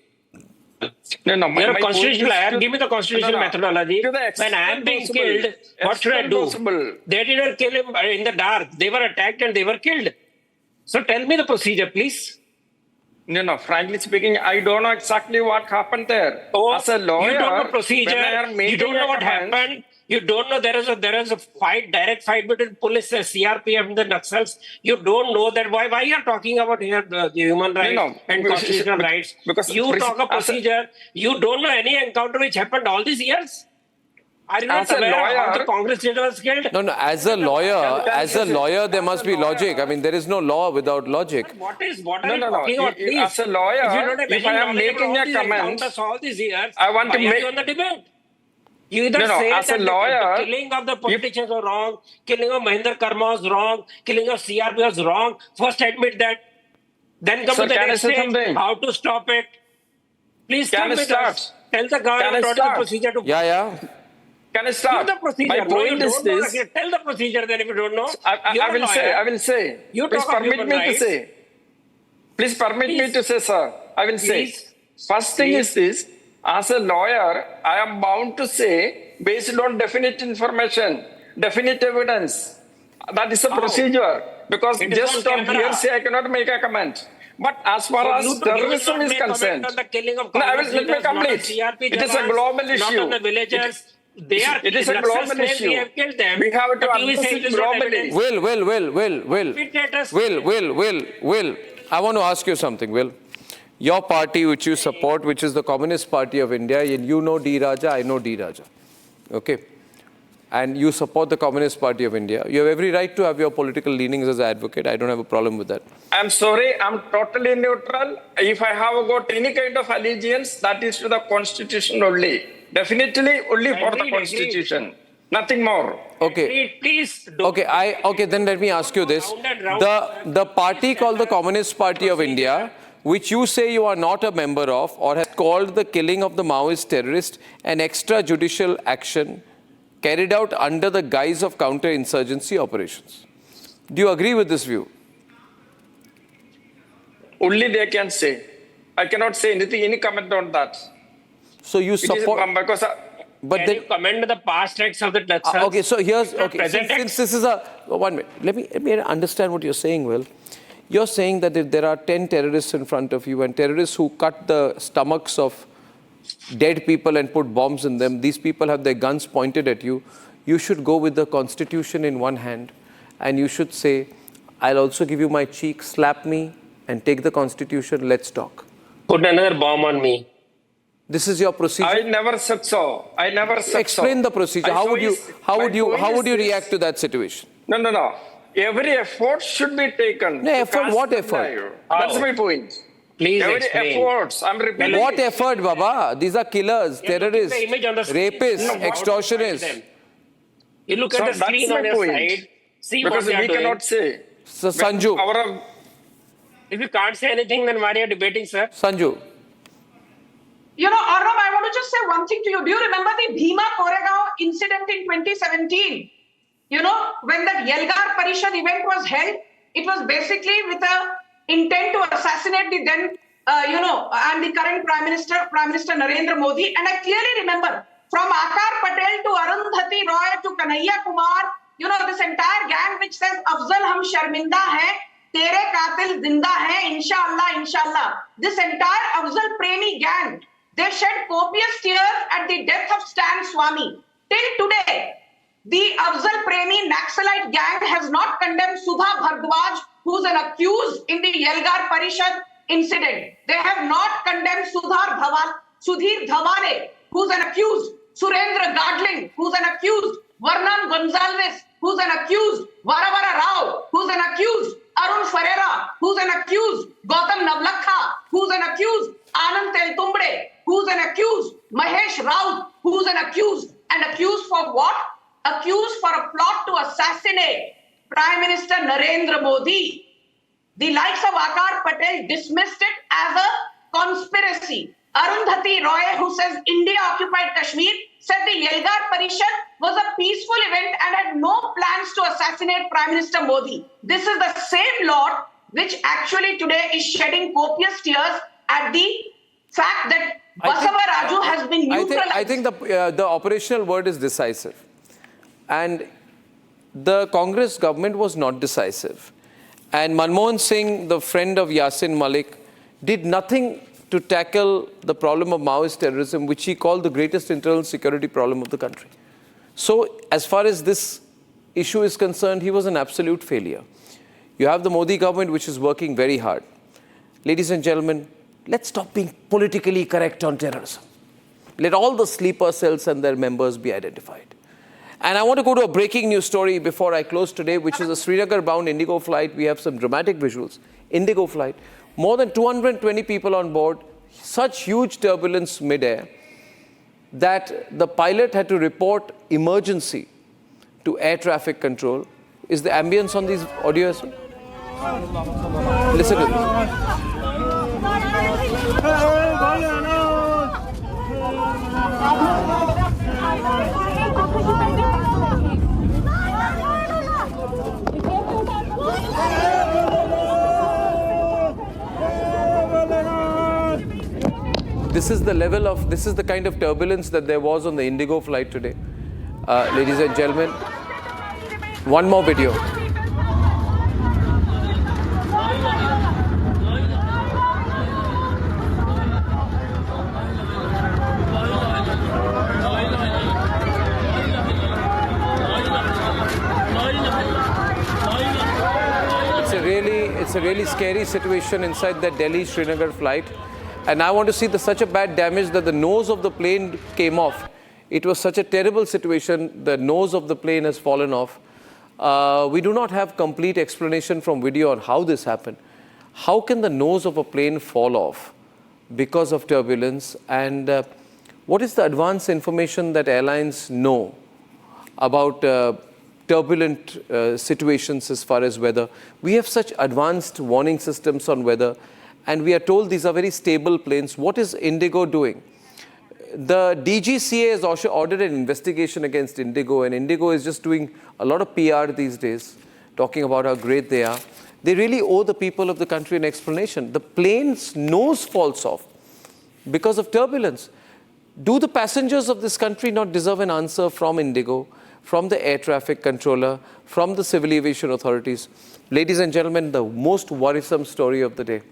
You're a constitutional lawyer. Give me the constitutional methodology. When I am being killed, what should I do? They didn't kill him in the dark. They were attacked and they were killed. So tell me the procedure, please. No. Frankly speaking, I don't know exactly what happened there. Oh, as a lawyer, you don't know procedure. You don't know what happened. You don't know there is a direct fight between police and CRPF and the Naxals. You don't know that. Why you are talking about here the human rights and constitutional rights? Because you talk of procedure. You don't know any encounter which happened all these years. Are you not aware of how the Congress leader was killed? No. As a lawyer, there must be logic. I mean, there is no law without logic. What are you talking about? Please. As a lawyer, if I am making a comment, all these years, I want to make on the debate. You either say that the killing of the politicians was wrong, killing of Mahinder Karma was wrong, killing of CRP was wrong. First admit that. Then come to the next stage. How to stop it? Please tell me that. Tell the government what is the procedure to... Yeah. Can I start? Give the procedure. My point is this. Tell the procedure then if you don't know. I will say. You Please permit me to say. Please permit me to say, sir. I will say. First thing is this. As a lawyer, I am bound to say, based on definite information, definite evidence, that is a procedure. Because just on hearsay, I cannot make a comment. But as far as terrorism is concerned, let me complete. It is a global issue. It is a global issue. We have to understand globally. Will, I want to ask you something, Will. Your party, which you support, which is the Communist Party of India, and you know D. Raja, I know D. Raja. Okay? And you support the Communist Party of India. You have every right to have your political leanings as an advocate. I don't have a problem with that. I'm sorry, I'm totally neutral. If I have got any kind of allegiance, that is to the Constitution only. Definitely only for the Constitution. Nothing more. Okay. Please. Okay, then let me ask you this. The party called the Communist Party of India, which you say you are not a member of, or has called the killing of the Maoist terrorist an extrajudicial action carried out under the guise of counter-insurgency operations. Do you agree with this view? Only they can say. I cannot say anything, any comment on that. So you support... Can you comment on the past acts of the Naxals? Okay, so here's... Okay, since this is a... 1 minute. Let me understand what you're saying, Will. You're saying that if there are 10 terrorists in front of you and terrorists who cut the stomachs of dead people and put bombs in them, these people have their guns pointed at you, you should go with the Constitution in one hand and you should say, I'll also give you my cheek, slap me and take the Constitution, let's talk. Put another bomb on me. This is your procedure? I never said so. I never said so. Explain the procedure. How would you react to that situation? No. Every effort should be taken. No, effort? What effort? That's my point. Please every explain. efforts. I'm repeating. What effort, Baba? These are killers, terrorists, rapists, extortionists. You look at the screen on your side, see because what they are we doing. cannot say. So, Sanju. If you can't say anything, then why are you debating, sir? Sanju. You know, Arnab, I want to just say one thing to you. Do you remember the Bhima Kondagaon incident in 2017? You know, when that Yelgar Parishad event was held, it was basically with a intent to assassinate the then, and the current Prime Minister Narendra Modi. And I clearly remember, from Akar Patel to Arundhati Roy to Kanhaiya Kumar, you know, this entire gang which says, Afzal hum sharminda hai, tere qatil zinda hai, inshallah, inshallah. This entire Afzal Premi gang, they shed copious tears at the death of Stan Swami. Till today, the Afzal Premi Naxalite gang has not condemned Sudha Bhardwaj, who's an accused in the Yelgar Parishad incident. They have not condemned Sudhir Dhawale, who's an accused, Surendra Gadling, who's an accused, Vernon Gonzalez, who's an accused, Varavara Rao, who's an accused, Arun Ferreira, who's an accused, Gautam Navlakha, who's an accused, Anand Teltumbre, who's an accused, Mahesh Raut, who's an accused, and accused for what? Accused for a plot to assassinate Prime Minister Narendra Modi. The likes of Akar Patel dismissed it as a conspiracy. Arundhati Roy, who says India occupied Kashmir, said the Yelgar Parishad was a peaceful event and had no plans to assassinate Prime Minister Modi. This is the same lot which actually today is shedding copious tears at the fact that Basavaraju has been neutralized. I think the operational word is decisive. And the Congress government was not decisive. And Manmohan Singh, the friend of Yasin Malik, did nothing to tackle the problem of Maoist terrorism, which he called the greatest internal security problem of the country. So, as far as this issue is concerned, he was an absolute failure. You have the Modi government, which is working very hard. Ladies and gentlemen, let's stop being politically correct on terrorism. Let all the sleeper cells and their members be identified. And I want to go to a breaking news story before I close today, which is a Srinagar-bound Indigo flight. We have some dramatic visuals. Indigo flight. More than 220 people on board. Such huge turbulence mid-air that the pilot had to report emergency to air traffic control. Is the ambience on these audios? Listen to this. This is the kind of turbulence that there was on the Indigo flight today. Ladies and gentlemen, one more video. It's a really scary situation inside that Delhi-Srinagar flight. And I want to see such a bad damage that the nose of the plane came off. It was such a terrible situation. The nose of the plane has fallen off. We do not have complete explanation from video on how this happened. How can the nose of a plane fall off because of turbulence? And what is the advanced information that airlines know about turbulent situations as far as weather? We have such advanced warning systems on weather. And we are told these are very stable planes. What is Indigo doing? The DGCA has also ordered an investigation against Indigo, and Indigo is just doing a lot of PR these days, talking about how great they are. They really owe the people of the country an explanation. The plane's nose falls off because of turbulence. Do the passengers of this country not deserve an answer from Indigo, from the air traffic controller, from the civil aviation authorities? Ladies and gentlemen, the most worrisome story of the day.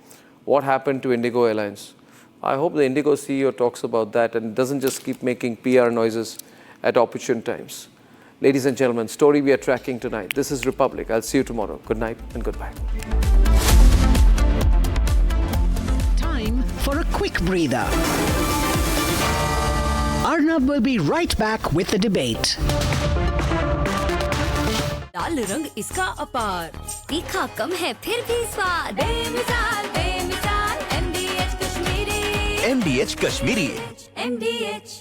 What happened to Indigo Airlines? I hope the Indigo CEO talks about that and doesn't just keep making PR noises at opportune times. Ladies and gentlemen, story we are tracking tonight. This is Republic. I'll see you tomorrow. Good night and goodbye. Time for a quick breather. Arnab will be right back with the debate. लाल रंग इसका अपार, तीखा कम है फिर भी स्वाद, बेमिसाल बेमिसाल MDH Kashmiri, MDH Kashmiri, MDH